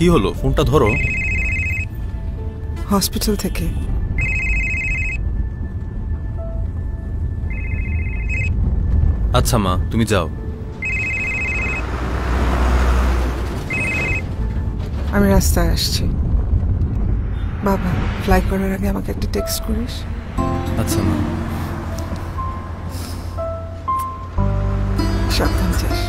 কি হলো? ফোনটা ধরো। হসপিটাল থেকে। আচ্ছা মা, তুমি যাও। আমি রাস্তায় আসছি। বাবা, ফ্লাই করার আগে আমাকে একটা টেক্সট করিস। আচ্ছা মা। সাবধান যাস।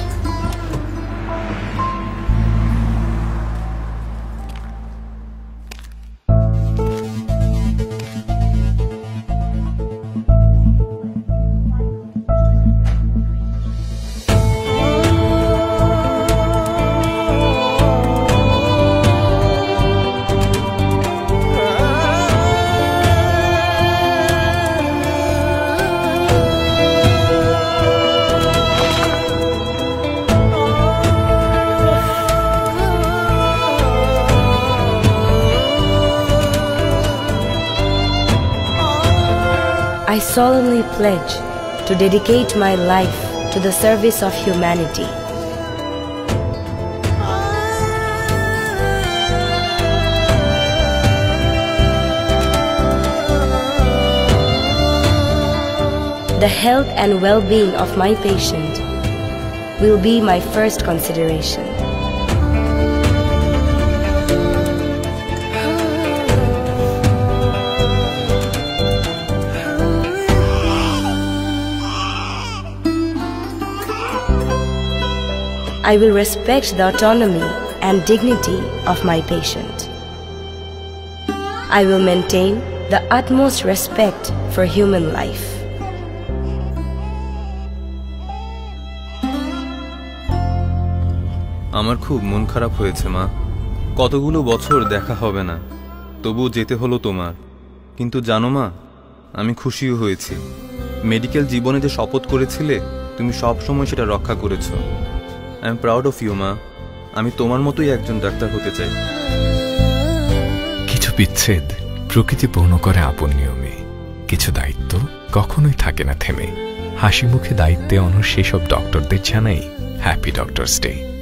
I solemnly pledge to dedicate my life to the service of humanity. The health and well-being of my patient will be my first consideration. I will respect the autonomy and dignity of my patient. I will maintain the utmost respect for human life. আমার খুব মন খারাপ হয়েছে মা। কতগুলো বছর দেখা হবে না, তবুও যেতে হলো তোমার। কিন্তু জানো মা, আমি খুশিও হয়েছি। মেডিকেল জীবনে যে শপথ করেছিলে, তুমি সব সময় সেটা রক্ষা করেছো। I am proud of you মা। আমি তোমার মতোই একজন ডাক্তার হতে চাই। কিছু বিচ্ছেদ প্রকৃতি পূর্ণ করে আপন নিয়মে, কিছু দায়িত্ব কখনোই থাকে না থেমে। হাসি মুখে দায়িত্বে অনর সেসব ডক্টরদের জানাই হ্যাপি ডক্টরস ডে।